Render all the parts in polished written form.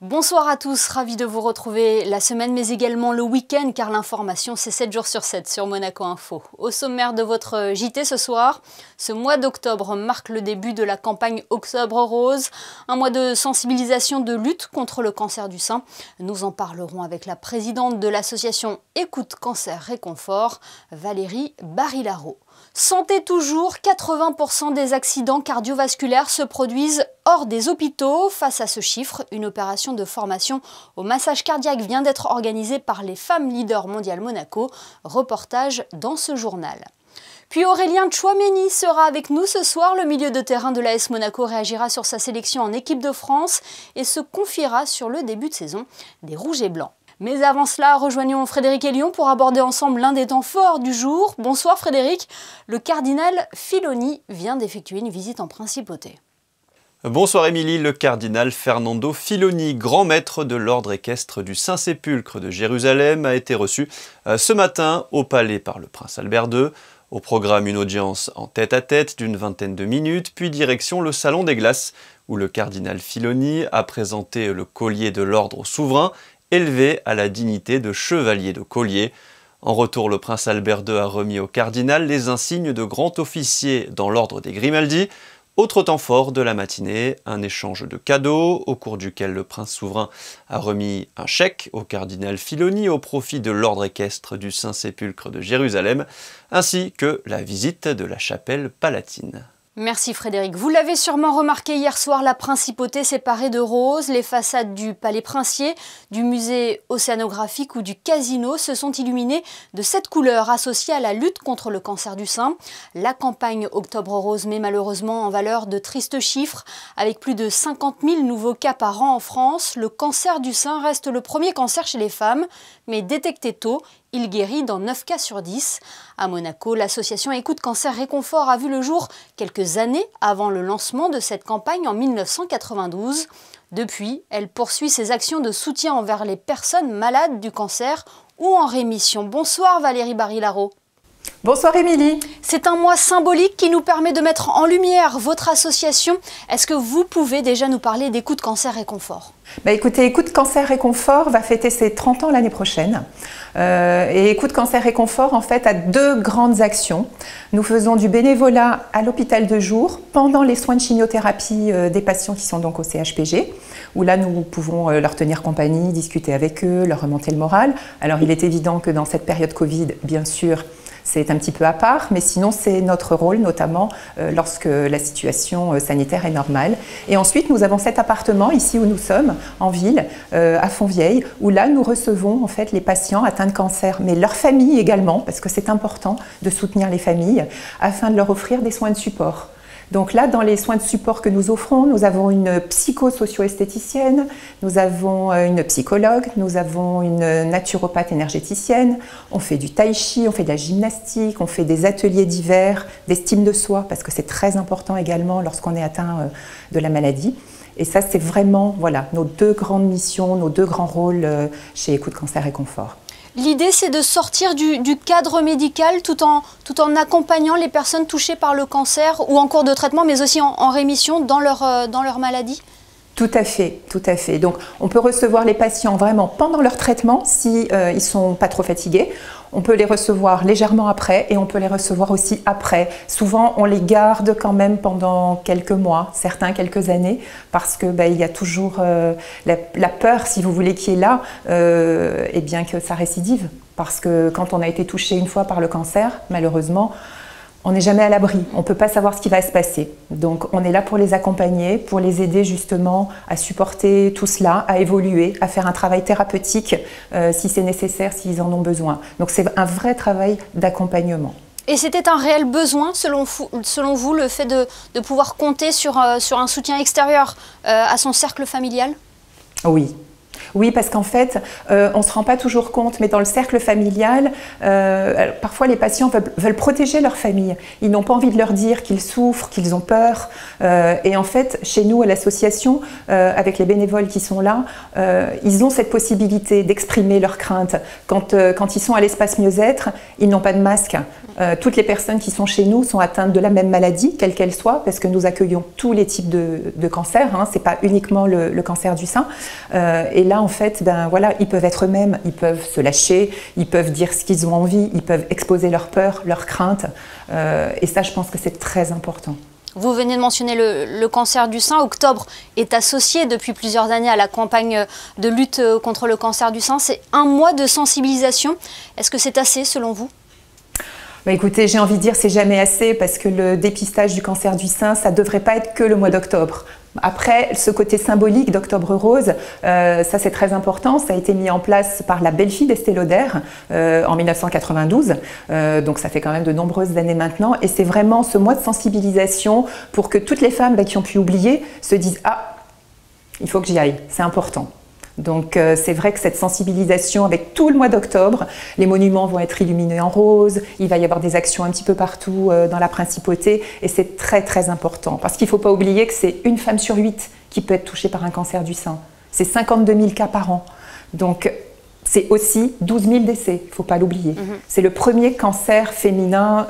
Bonsoir à tous, ravi de vous retrouver la semaine mais également le week-end car l'information c'est 7 jours sur 7 sur Monaco Info. Au sommaire de votre JT ce soir, ce mois d'octobre marque le début de la campagne Octobre Rose, un mois de sensibilisation de lutte contre le cancer du sein. Nous en parlerons avec la présidente de l'association Écoute Cancer Réconfort, Valérie Barilaro. Santé toujours, 80% des accidents cardiovasculaires se produisent hors des hôpitaux. Face à ce chiffre, une opération de formation au massage cardiaque vient d'être organisée par les femmes leaders mondiales Monaco. Reportage dans ce journal. Puis Aurélien Tchouaméni sera avec nous ce soir. Le milieu de terrain de l'AS Monaco réagira sur sa sélection en équipe de France et se confiera sur le début de saison des Rouges et Blancs. Mais avant cela, rejoignons Frédéric et Lyon pour aborder ensemble l'un des temps forts du jour. Bonsoir Frédéric, le cardinal Filoni vient d'effectuer une visite en principauté. Bonsoir Émilie, le cardinal Fernando Filoni, grand maître de l'ordre équestre du Saint-Sépulcre de Jérusalem, a été reçu ce matin au palais par le prince Albert II. Au programme, une audience en tête-à-tête d'une vingtaine de minutes, puis direction le Salon des Glaces, où le cardinal Filoni a présenté le collier de l'ordre au souverain, élevé à la dignité de chevalier de collier. En retour, le prince Albert II a remis au cardinal les insignes de grand officier dans l'ordre des Grimaldi. Autre temps fort de la matinée, un échange de cadeaux, au cours duquel le prince souverain a remis un chèque au cardinal Filoni au profit de l'ordre équestre du Saint-Sépulcre de Jérusalem, ainsi que la visite de la chapelle palatine. Merci Frédéric. Vous l'avez sûrement remarqué hier soir, la principauté séparée de rose. Les façades du palais princier, du musée océanographique ou du casino se sont illuminées de cette couleur associée à la lutte contre le cancer du sein. La campagne Octobre Rose met malheureusement en valeur de tristes chiffres. Avec plus de 50 000 nouveaux cas par an en France, le cancer du sein reste le premier cancer chez les femmes, mais détecté tôt, il guérit dans 9 cas sur 10. À Monaco, l'association Écoute Cancer Réconfort a vu le jour quelques années avant le lancement de cette campagne en 1992. Depuis, elle poursuit ses actions de soutien envers les personnes malades du cancer ou en rémission. Bonsoir Valérie Barilaro. Bonsoir Émilie. C'est un mois symbolique qui nous permet de mettre en lumière votre association. Est-ce que vous pouvez déjà nous parler d'Écoute Cancer Réconfort ? Écoutez, Écoute Cancer Réconfort va fêter ses 30 ans l'année prochaine. Et Écoute Cancer Réconfort, en fait, a deux grandes actions. Nous faisons du bénévolat à l'hôpital de jour pendant les soins de chimiothérapie des patients qui sont donc au CHPG, où là, nous pouvons leur tenir compagnie, discuter avec eux, leur remonter le moral. Alors, il est évident que dans cette période Covid, bien sûr, c'est un petit peu à part, mais sinon c'est notre rôle, notamment lorsque la situation sanitaire est normale. Et ensuite, nous avons cet appartement ici où nous sommes, en ville, à Fontvieille, où là nous recevons en fait les patients atteints de cancer, mais leurs familles également, parce que c'est important de soutenir les familles, afin de leur offrir des soins de support. Donc là, dans les soins de support que nous offrons, nous avons une psychosocio-esthéticienne, nous avons une psychologue, nous avons une naturopathe énergéticienne, on fait du tai chi, on fait de la gymnastique, on fait des ateliers divers, d'estime de soi, parce que c'est très important également lorsqu'on est atteint de la maladie. Et ça, c'est vraiment voilà, nos deux grandes missions, nos deux grands rôles chez Écoute Cancer Réconfort. L'idée, c'est de sortir du cadre médical tout en accompagnant les personnes touchées par le cancer ou en cours de traitement, mais aussi en rémission dans leur maladie. Tout à fait, tout à fait. Donc, on peut recevoir les patients vraiment pendant leur traitement si ils ne sont pas trop fatigués. On peut les recevoir légèrement après et on peut les recevoir aussi après. Souvent, on les garde quand même pendant quelques mois, certains quelques années, parce que il y a toujours la peur, si vous voulez, qui est là, et bien que ça récidive. Parce que quand on a été touché une fois par le cancer, malheureusement, on n'est jamais à l'abri, on ne peut pas savoir ce qui va se passer. Donc on est là pour les accompagner, pour les aider justement à supporter tout cela, à évoluer, à faire un travail thérapeutique si c'est nécessaire, s'ils en ont besoin. Donc c'est un vrai travail d'accompagnement. Et c'était un réel besoin, selon vous, le fait de pouvoir compter sur un soutien extérieur à son cercle familial ? Oui. Oui, parce qu'en fait, on ne se rend pas toujours compte, mais dans le cercle familial, parfois les patients veulent protéger leur famille. Ils n'ont pas envie de leur dire qu'ils souffrent, qu'ils ont peur. Et en fait, chez nous, à l'association, avec les bénévoles qui sont là, ils ont cette possibilité d'exprimer leurs craintes. Quand ils sont à l'espace mieux-être, ils n'ont pas de masque. Toutes les personnes qui sont chez nous sont atteintes de la même maladie, quelle qu'elle soit, parce que nous accueillons tous les types de cancers, hein, ce n'est pas uniquement le cancer du sein. Et là, en fait, voilà, ils peuvent être eux-mêmes, ils peuvent se lâcher, ils peuvent dire ce qu'ils ont envie, ils peuvent exposer leurs peurs, leurs craintes. Et ça, je pense que c'est très important. Vous venez de mentionner le cancer du sein. Octobre est associé depuis plusieurs années à la campagne de lutte contre le cancer du sein. C'est un mois de sensibilisation. Est-ce que c'est assez selon vous ? Écoutez, j'ai envie de dire c'est jamais assez parce que le dépistage du cancer du sein, ça ne devrait pas être que le mois d'octobre. Après, ce côté symbolique d'Octobre Rose, ça c'est très important. Ça a été mis en place par la belle-fille d'Estée Lauder en 1992. Donc ça fait quand même de nombreuses années maintenant. Et c'est vraiment ce mois de sensibilisation pour que toutes les femmes qui ont pu oublier se disent « Ah, il faut que j'y aille, c'est important ». Donc c'est vrai que cette sensibilisation avec tout le mois d'octobre, les monuments vont être illuminés en rose, il va y avoir des actions un petit peu partout dans la principauté et c'est très très important parce qu'il ne faut pas oublier que c'est une femme sur 8 qui peut être touchée par un cancer du sein. C'est 52 000 cas par an. Donc c'est aussi 12 000 décès, il ne faut pas l'oublier. C'est le premier cancer féminin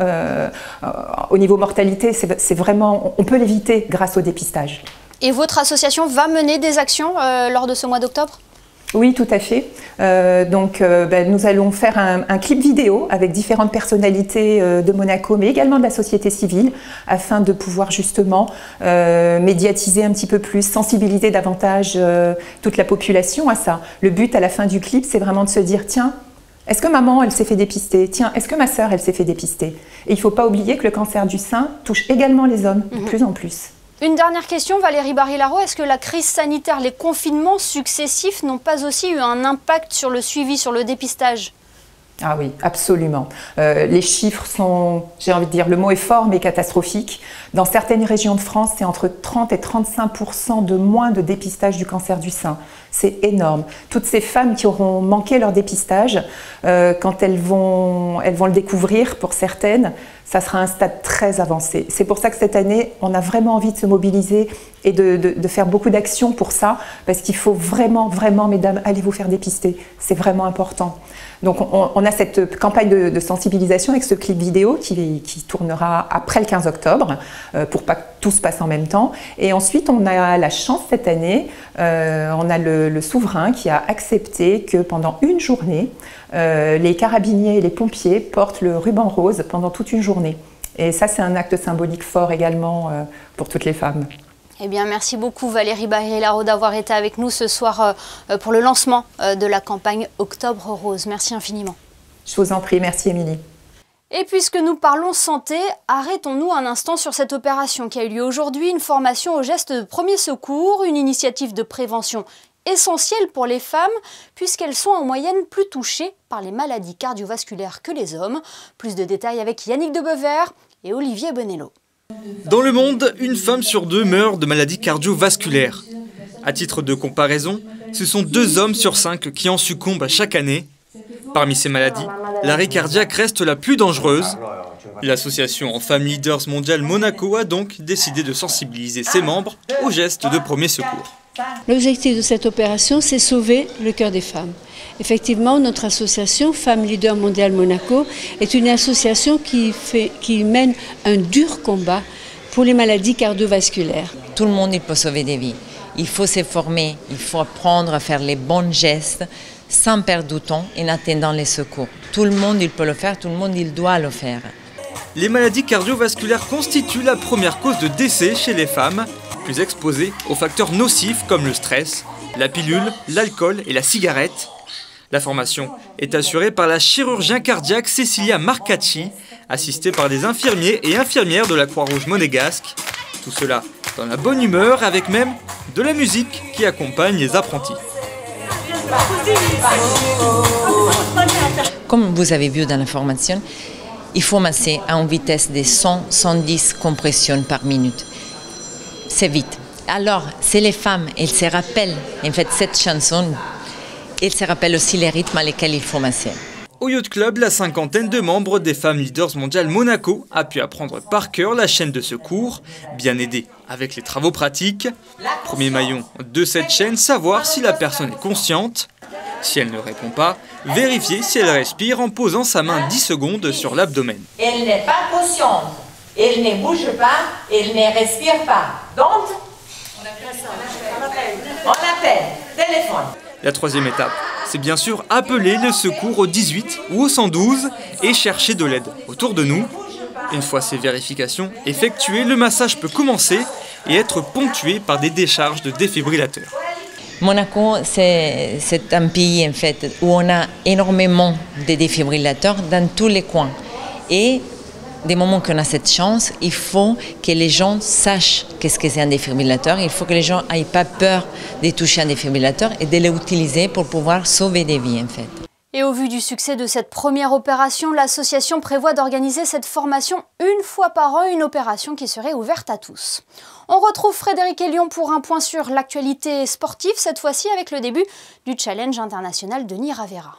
au niveau mortalité, c'est vraiment, on peut l'éviter grâce au dépistage. Et votre association va mener des actions lors de ce mois d'octobre ? Oui, tout à fait. Nous allons faire un clip vidéo avec différentes personnalités de Monaco, mais également de la société civile, afin de pouvoir justement médiatiser un petit peu plus, sensibiliser davantage toute la population à ça. Le but à la fin du clip, c'est vraiment de se dire, tiens, est-ce que maman, elle s'est fait dépister? Tiens, est-ce que ma sœur, elle s'est fait dépister? Et il ne faut pas oublier que le cancer du sein touche également les hommes, de plus en plus. Une dernière question, Valérie Barry-Laro, est-ce que la crise sanitaire, les confinements successifs n'ont pas aussi eu un impact sur le suivi, sur le dépistage ? Ah oui, absolument. Les chiffres sont, j'ai envie de dire, le mot est fort mais catastrophique. Dans certaines régions de France, c'est entre 30 et 35% de moins de dépistage du cancer du sein. C'est énorme. Toutes ces femmes qui auront manqué leur dépistage, quand elles vont le découvrir, pour certaines, ça sera un stade très avancé. C'est pour ça que cette année, on a vraiment envie de se mobiliser et de faire beaucoup d'actions pour ça, parce qu'il faut vraiment, vraiment, mesdames, allez vous faire dépister. C'est vraiment important. Donc on a cette campagne de sensibilisation avec ce clip vidéo qui tournera après le 15 octobre pour pas que tout se passe en même temps. Et ensuite on a la chance cette année, on a le souverain qui a accepté que pendant une journée, les carabiniers et les pompiers portent le ruban rose pendant toute une journée. Et ça c'est un acte symbolique fort également pour toutes les femmes. Eh bien, merci beaucoup Valérie Barry-Laro d'avoir été avec nous ce soir pour le lancement de la campagne Octobre Rose. Merci infiniment. Je vous en prie, merci Émilie. Et puisque nous parlons santé, arrêtons-nous un instant sur cette opération qui a eu lieu aujourd'hui, une formation aux gestes de premier secours, une initiative de prévention essentielle pour les femmes puisqu'elles sont en moyenne plus touchées par les maladies cardiovasculaires que les hommes. Plus de détails avec Yannick Debever et Olivier Bonello. Dans le monde, une femme sur 2 meurt de maladies cardiovasculaires. À titre de comparaison, ce sont 2 hommes sur 5 qui en succombent chaque année. Parmi ces maladies, l'arrêt cardiaque reste la plus dangereuse. L'association Femmes Leaders Mondial Monaco a donc décidé de sensibiliser ses membres aux gestes de premier secours. L'objectif de cette opération, c'est sauver le cœur des femmes. Effectivement, notre association Femmes Leaders Mondial Monaco est une association qui mène un dur combat pour les maladies cardiovasculaires. Tout le monde il peut sauver des vies. Il faut se former, il faut apprendre à faire les bons gestes sans perdre de temps en attendant les secours. Tout le monde il peut le faire, tout le monde il doit le faire. Les maladies cardiovasculaires constituent la première cause de décès chez les femmes, plus exposées aux facteurs nocifs comme le stress, la pilule, l'alcool et la cigarette. La formation est assurée par la chirurgien cardiaque Cecilia Marcacci, assistée par des infirmiers et infirmières de la Croix-Rouge monégasque. Tout cela dans la bonne humeur, avec même de la musique qui accompagne les apprentis. Comme vous avez vu dans la formation, il faut masser à une vitesse de 100-110 compressions par minute. C'est vite. Alors, si les femmes, elles se rappellent en fait cette chanson, il se rappelle aussi les rythmes à lesquels il faut masser. Au Yacht Club, la cinquantaine de membres des femmes leaders mondiales Monaco a pu apprendre par cœur la chaîne de secours, bien aidée avec les travaux pratiques. Premier maillon de cette chaîne, savoir si la personne est consciente. Si elle ne répond pas, vérifier si elle respire en posant sa main 10 secondes sur l'abdomen. Elle n'est pas consciente, elle ne bouge pas, elle ne respire pas. Donc, on appelle, téléphone. La troisième étape, c'est bien sûr appeler le secours au 18 ou au 112 et chercher de l'aide autour de nous. Une fois ces vérifications effectuées, le massage peut commencer et être ponctué par des décharges de défibrillateurs. Monaco, c'est un pays en fait où on a énormément de défibrillateurs dans tous les coins. Et des moments qu'on a cette chance, il faut que les gens sachent qu'est-ce que c'est un défibrillateur. Il faut que les gens n'aient pas peur de toucher un défibrillateur et de l'utiliser pour pouvoir sauver des vies en fait. Et au vu du succès de cette première opération, l'association prévoit d'organiser cette formation une fois par an, une opération qui serait ouverte à tous. On retrouve Frédéric Elion pour un point sur l'actualité sportive, cette fois-ci avec le début du Challenge international Denis Ravera.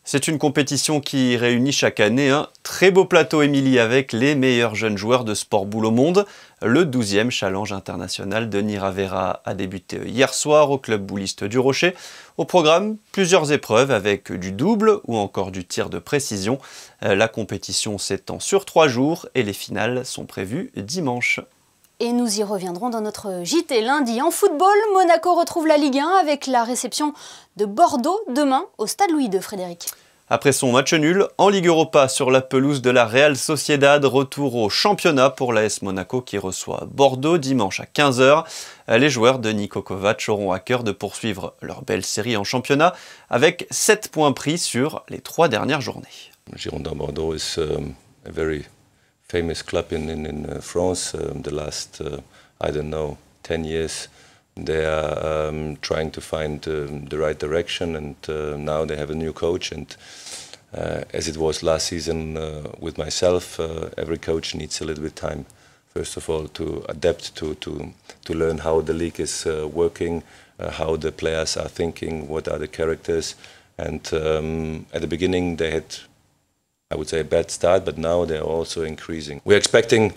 C'est une compétition qui réunit chaque année un très beau plateau, Émilie, avec les meilleurs jeunes joueurs de sport boule au monde. Le 12e Challenge international Denis Ravera a débuté hier soir au club bouliste du Rocher. Au programme, plusieurs épreuves avec du double ou encore du tir de précision. La compétition s'étend sur 3 jours et les finales sont prévues dimanche. Et nous y reviendrons dans notre JT lundi. En football, Monaco retrouve la Ligue 1 avec la réception de Bordeaux demain au Stade Louis II, Frédéric. Après son match nul en Ligue Europa sur la pelouse de la Real Sociedad, retour au championnat pour l'AS Monaco qui reçoit Bordeaux dimanche à 15 h. Les joueurs de Niko Kovac auront à cœur de poursuivre leur belle série en championnat avec 7 points pris sur les 3 dernières journées. Girondins Bordeaux is a very famous club in France. The last, I don't know, 10 years. They are trying to find the right direction, and now they have a new coach. And as it was last season with myself, every coach needs a little bit of time. First of all, to adapt to learn how the league is working, how the players are thinking, what are the characters. And at the beginning, they had, I would say, a bad start, but now they're also increasing. We're expecting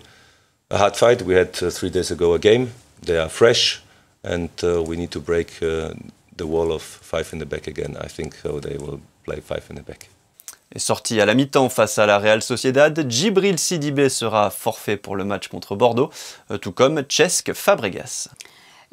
a hard fight. We had 3 days ago a game. They are fresh. And we need to break the wall of 5 in the back again. I think so they will play 5 in the back. Et sorti à la mi-temps face à la Real Sociedad, Djibril Sidibé sera forfait pour le match contre Bordeaux, tout comme Cesc Fabregas.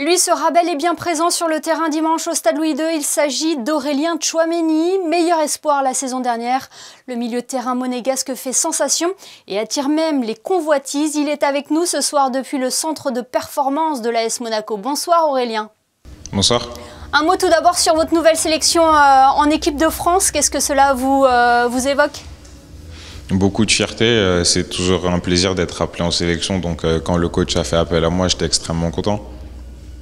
Lui sera bel et bien présent sur le terrain dimanche au Stade Louis II. Il s'agit d'Aurélien Tchouaméni, meilleur espoir la saison dernière. Le milieu de terrain monégasque fait sensation et attire même les convoitises. Il est avec nous ce soir depuis le centre de performance de l'AS Monaco. Bonsoir Aurélien. Bonsoir. Un mot tout d'abord sur votre nouvelle sélection en équipe de France. Qu'est-ce que cela vous évoque ? Beaucoup de fierté. C'est toujours un plaisir d'être appelé en sélection. Donc quand le coach a fait appel à moi, j'étais extrêmement content.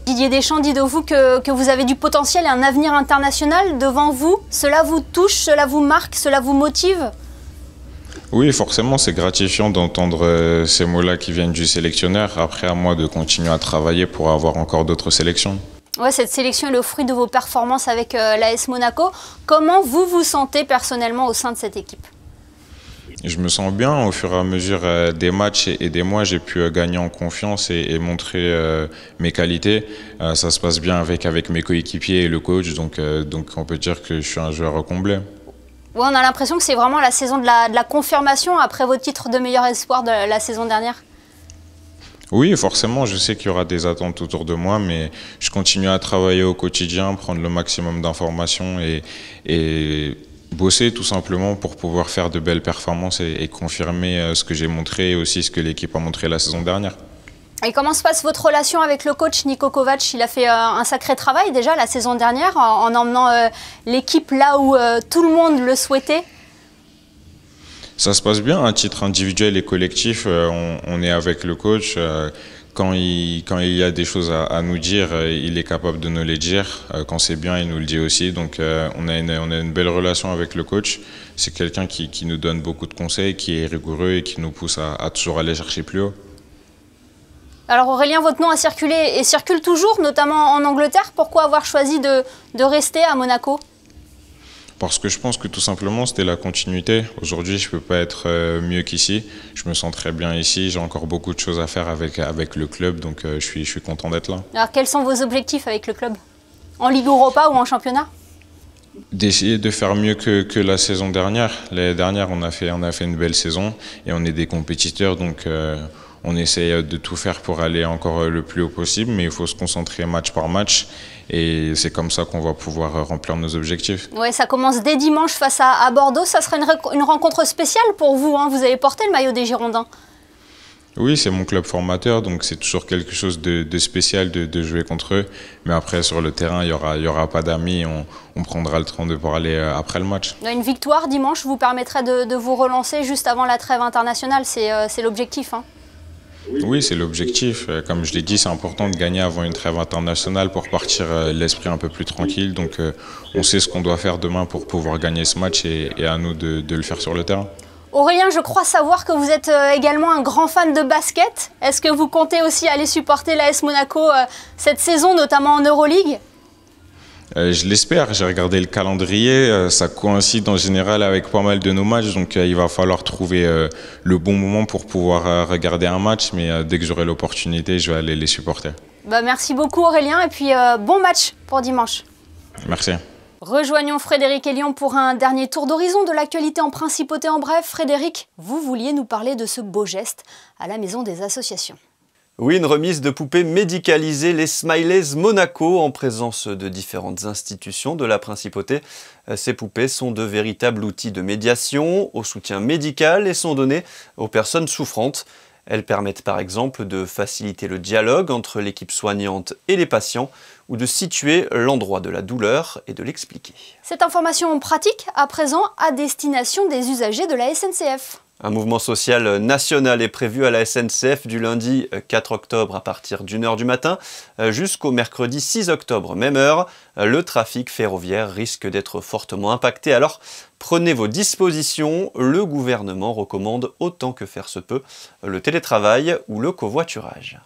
Didier Deschamps dit de vous que vous avez du potentiel et un avenir international devant vous. Cela vous touche, cela vous marque, cela vous motive ? Oui, forcément, c'est gratifiant d'entendre ces mots-là qui viennent du sélectionneur. Après, à moi de continuer à travailler pour avoir encore d'autres sélections. Ouais, cette sélection est le fruit de vos performances avec l'AS Monaco. Comment vous vous sentez personnellement au sein de cette équipe ? Je me sens bien. Au fur et à mesure des matchs et des mois, j'ai pu gagner en confiance et montrer mes qualités. Ça se passe bien avec mes coéquipiers et le coach, donc on peut dire que je suis un joueur comblé. Ouais, on a l'impression que c'est vraiment la saison de la confirmation après vos titres de meilleur espoir de la saison dernière. Oui, forcément, je sais qu'il y aura des attentes autour de moi, mais je continue à travailler au quotidien, prendre le maximum d'informations et bosser tout simplement pour pouvoir faire de belles performances et confirmer ce que j'ai montré et aussi ce que l'équipe a montré la saison dernière. Et comment se passe votre relation avec le coach Niko Kovac ? Il a fait un sacré travail déjà la saison dernière en emmenant l'équipe là où tout le monde le souhaitait. Ça se passe bien, à titre individuel et collectif, on est avec le coach. Quand il y a des choses à nous dire, il est capable de nous les dire. Quand c'est bien, il nous le dit aussi. Donc on a une belle relation avec le coach. C'est quelqu'un qui nous donne beaucoup de conseils, qui est rigoureux et qui nous pousse à toujours aller chercher plus haut. Alors Aurélien, votre nom a circulé et circule toujours, notamment en Angleterre. Pourquoi avoir choisi de rester à Monaco ? Parce que je pense que tout simplement c'était la continuité. Aujourd'hui, je ne peux pas être mieux qu'ici. Je me sens très bien ici. J'ai encore beaucoup de choses à faire avec le club, donc je suis content d'être là. Alors quels sont vos objectifs avec le club? En Ligue Europa ou en championnat? D'essayer de faire mieux que la saison dernière. L'année dernière, on a fait une belle saison et on est des compétiteurs, donc on essaye de tout faire pour aller encore le plus haut possible, mais il faut se concentrer match par match et c'est comme ça qu'on va pouvoir remplir nos objectifs. Ouais, ça commence dès dimanche face à Bordeaux. Ça sera une rencontre spéciale pour vous, hein. Vous avez porté le maillot des Girondins. Oui, c'est mon club formateur, donc c'est toujours quelque chose de spécial de jouer contre eux. Mais après, sur le terrain, il y aura pas d'amis, on prendra le temps de pouvoir aller après le match. Une victoire dimanche vous permettrait de vous relancer juste avant la trêve internationale, c'est l'objectif, hein. Oui, c'est l'objectif. Comme je l'ai dit, c'est important de gagner avant une trêve internationale pour partir l'esprit un peu plus tranquille. Donc on sait ce qu'on doit faire demain pour pouvoir gagner ce match et à nous de le faire sur le terrain. Aurélien, je crois savoir que vous êtes également un grand fan de basket. Est-ce que vous comptez aussi aller supporter l'AS Monaco cette saison, notamment en Euroleague ? Je l'espère, j'ai regardé le calendrier, ça coïncide en général avec pas mal de nos matchs, donc il va falloir trouver le bon moment pour pouvoir regarder un match, mais dès que j'aurai l'opportunité, je vais aller les supporter. Merci beaucoup Aurélien, et puis bon match pour dimanche. Merci. Rejoignons Frédéric et Lyon pour un dernier tour d'horizon de l'actualité en principauté en bref. Frédéric, vous vouliez nous parler de ce beau geste à la Maison des Associations. Oui, une remise de poupées médicalisées, les Smileys Monaco, en présence de différentes institutions de la Principauté. Ces poupées sont de véritables outils de médiation, au soutien médical et sont données aux personnes souffrantes. Elles permettent par exemple de faciliter le dialogue entre l'équipe soignante et les patients ou de situer l'endroit de la douleur et de l'expliquer. Cette information pratique, à présent, à destination des usagers de la SNCF. Un mouvement social national est prévu à la SNCF du lundi 4 octobre à partir d'1h du matin jusqu'au mercredi 6 octobre, même heure. Le trafic ferroviaire risque d'être fortement impacté, alors prenez vos dispositions. Le gouvernement recommande autant que faire se peut le télétravail ou le covoiturage.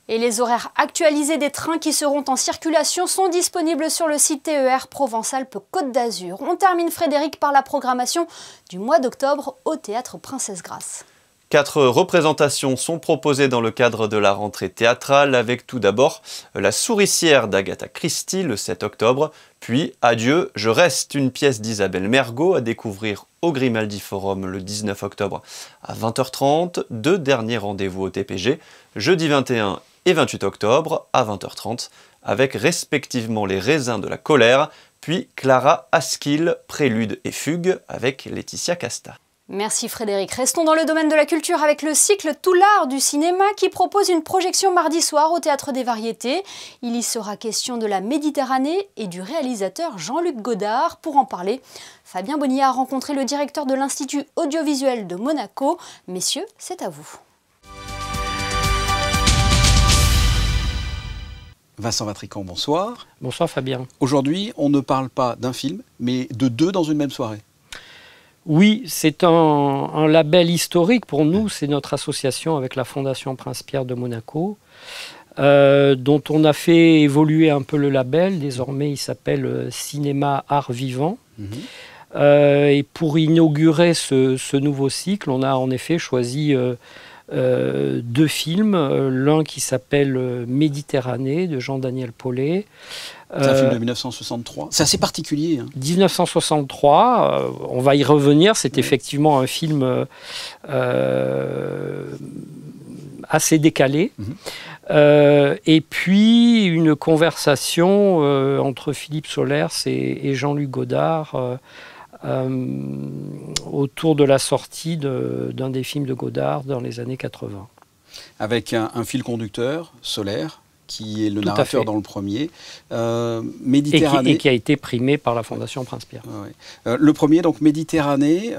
Et les horaires actualisés des trains qui seront en circulation sont disponibles sur le site TER Provence-Alpes-Côte d'Azur. On termine, Frédéric, par la programmation du mois d'octobre au Théâtre Princesse Grace. 4 représentations sont proposées dans le cadre de la rentrée théâtrale, avec tout d'abord La Souricière d'Agatha Christie le 7 octobre, puis Adieu, je reste, une pièce d'Isabelle Mergo à découvrir au Grimaldi Forum le 19 octobre à 20h30, 2 derniers rendez-vous au TPG, jeudi 21 et 28 octobre à 20h30, avec respectivement Les Raisins de la colère, puis Clara Askill, Prélude et Fugue avec Laetitia Casta. Merci Frédéric. Restons dans le domaine de la culture avec le cycle Tout l'art du cinéma qui propose une projection mardi soir au Théâtre des Variétés. Il y sera question de la Méditerranée et du réalisateur Jean-Luc Godard. Pour en parler, Fabien Bonilla a rencontré le directeur de l'Institut audiovisuel de Monaco. Messieurs, c'est à vous. Vincent Vatrican, bonsoir. Bonsoir Fabien. Aujourd'hui, on ne parle pas d'un film, mais de 2 dans une même soirée. Oui, c'est un label historique pour nous, c'est notre association avec la Fondation Prince-Pierre de Monaco, dont on a fait évoluer un peu le label. Désormais, il s'appelle Cinéma Art Vivant. Et pour inaugurer ce nouveau cycle, on a en effet choisi 2 films. L'un qui s'appelle Méditerranée de Jean-Daniel Paulet. C'est un film de 1963. C'est assez particulier. Hein. 1963, on va y revenir. C'est effectivement un film assez décalé. Et puis une conversation entre Philippe Solers et Jean-Luc Godard autour de la sortie d'un des films de Godard dans les années 80. Avec un fil conducteur, Solers, qui est le narrateur dans le premier. Méditerranée. Et qui a été primé par la Fondation Prince-Pierre. Le premier, donc Méditerranée,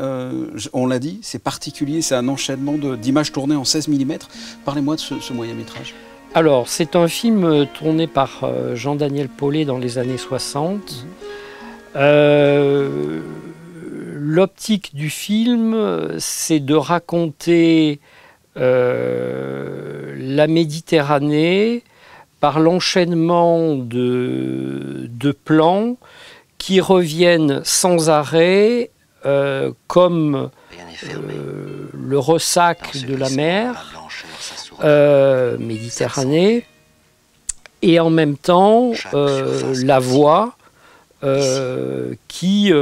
on l'a dit, c'est particulier, c'est un enchaînement d'images tournées en 16 mm. Parlez-moi de ce moyen-métrage. Alors, c'est un film tourné par Jean-Daniel Paulet dans les années 60. L'optique du film, c'est de raconter la Méditerranée par l'enchaînement de plans qui reviennent sans arrêt, comme le ressac de la mer, Méditerranée, et en même temps la voix qui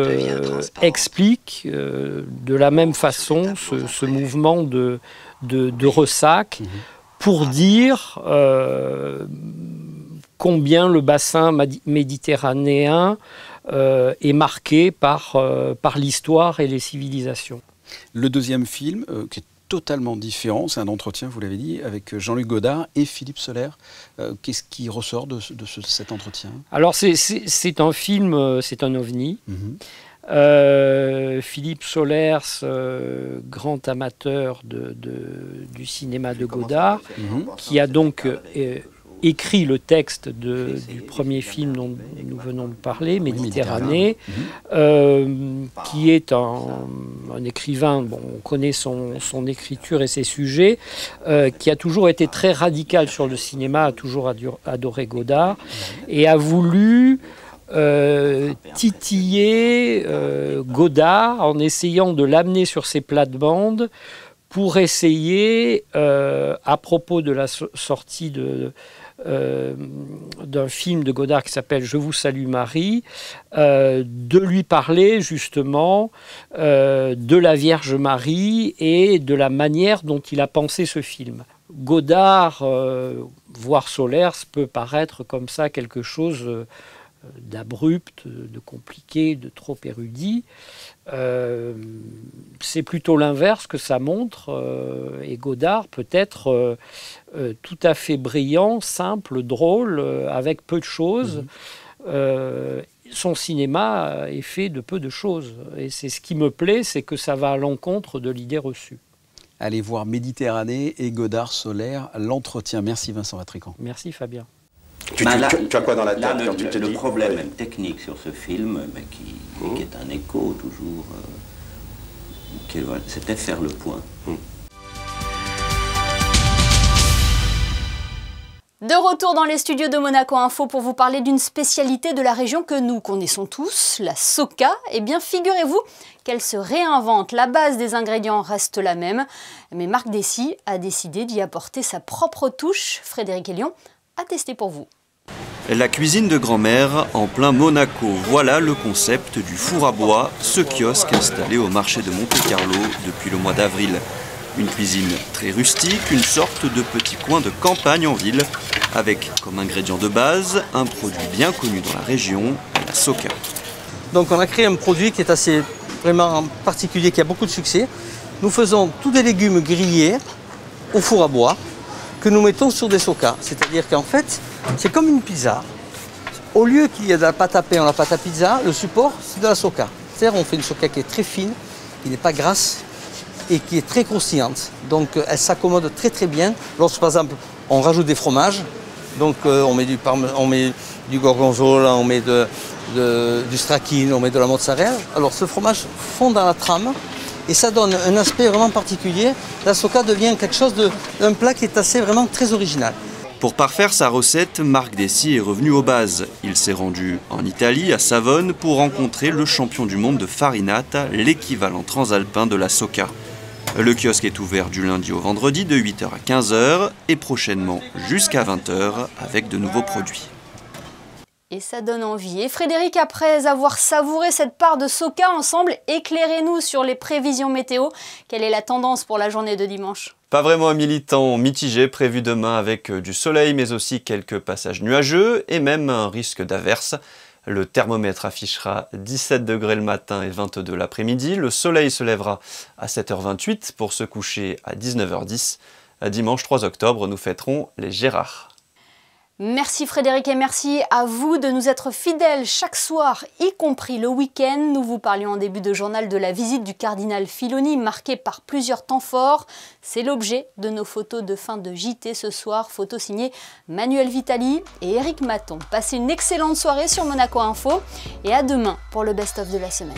explique de la même façon ce mouvement de ressac pour dire combien le bassin méditerranéen est marqué par l'histoire et les civilisations. Le deuxième film, qui est totalement différent, c'est un entretien, vous l'avez dit, avec Jean-Luc Godard et Philippe Soler. Qu'est-ce qui ressort de cet entretien? Alors c'est un film, c'est un ovni. Philippe Solers, grand amateur du cinéma de Godard, qui a donc écrit le texte du premier film dont nous venons de parler, Méditerranée, qui est un écrivain, bon, on connaît son écriture et ses sujets, qui a toujours été très radical sur le cinéma, a toujours adoré Godard, et a voulu titiller Godard en essayant de l'amener sur ses plates-bandes pour essayer, à propos de la sortie d'un film de Godard qui s'appelle « Je vous salue Marie », de lui parler justement de la Vierge Marie et de la manière dont il a pensé ce film. Godard, voire Solers, peut paraître comme ça quelque chose d'abrupt, de compliqué, de trop érudit. C'est plutôt l'inverse que ça montre, et Godard peut être tout à fait brillant, simple, drôle, avec peu de choses. Son cinéma est fait de peu de choses, et c'est ce qui me plaît, c'est que ça va à l'encontre de l'idée reçue. Allez voir Méditerranée et Godard Soler, l'entretien. Merci Vincent Vatrican. Merci Fabien. Tu as quoi dans la tête quand tu te dis? Le problème même technique sur ce film, mais qui est un écho toujours, c'était faire le point. De retour dans les studios de Monaco Info pour vous parler d'une spécialité de la région que nous connaissons tous, la soca. Eh bien, figurez-vous qu'elle se réinvente. La base des ingrédients reste la même, mais Marc Dessy a décidé d'y apporter sa propre touche. Frédéric Elion a testé pour vous. La cuisine de grand-mère en plein Monaco. Voilà le concept du four à bois, ce kiosque installé au marché de Monte-Carlo depuis le mois d'avril. Une cuisine très rustique, une sorte de petit coin de campagne en ville, avec comme ingrédient de base un produit bien connu dans la région, la soca. Donc on a créé un produit qui est assez vraiment particulier, qui a beaucoup de succès. Nous faisons tous des légumes grillés au four à bois que nous mettons sur des socas. C'est-à-dire qu'en fait, c'est comme une pizza. Au lieu qu'il y ait de la pâte à pain ou la pâte à pizza, le support, c'est de la soca. C'est-à-dire qu'on fait une soca qui est très fine, qui n'est pas grasse et qui est très croustillante. Donc elle s'accommode très très bien. Lorsque par exemple on rajoute des fromages, donc on met du gorgonzola, on met du stracchino, on met de la mozzarella. Alors ce fromage fond dans la trame et ça donne un aspect vraiment particulier. La soca devient quelque chose d'un plat qui est assez vraiment très original. Pour parfaire sa recette, Marc Dessy est revenu aux bases. Il s'est rendu en Italie, à Savone, pour rencontrer le champion du monde de farinata, l'équivalent transalpin de la soca. Le kiosque est ouvert du lundi au vendredi de 8h à 15h et prochainement jusqu'à 20h avec de nouveaux produits. Et ça donne envie. Et Frédéric, après avoir savouré cette part de soca ensemble, éclairez-nous sur les prévisions météo. Quelle est la tendance pour la journée de dimanche? Pas vraiment un militant mitigé prévu demain avec du soleil mais aussi quelques passages nuageux et même un risque d'averse. Le thermomètre affichera 17 degrés le matin et 22 l'après-midi. Le soleil se lèvera à 7h28 pour se coucher à 19h10. Dimanche 3 octobre, nous fêterons les Gérards. Merci Frédéric et merci à vous de nous être fidèles chaque soir, y compris le week-end. Nous vous parlions en début de journal de la visite du cardinal Filoni, marquée par plusieurs temps forts. C'est l'objet de nos photos de fin de JT ce soir, photos signées Manuel Vitali et Éric Maton. Passez une excellente soirée sur Monaco Info et à demain pour le best-of de la semaine.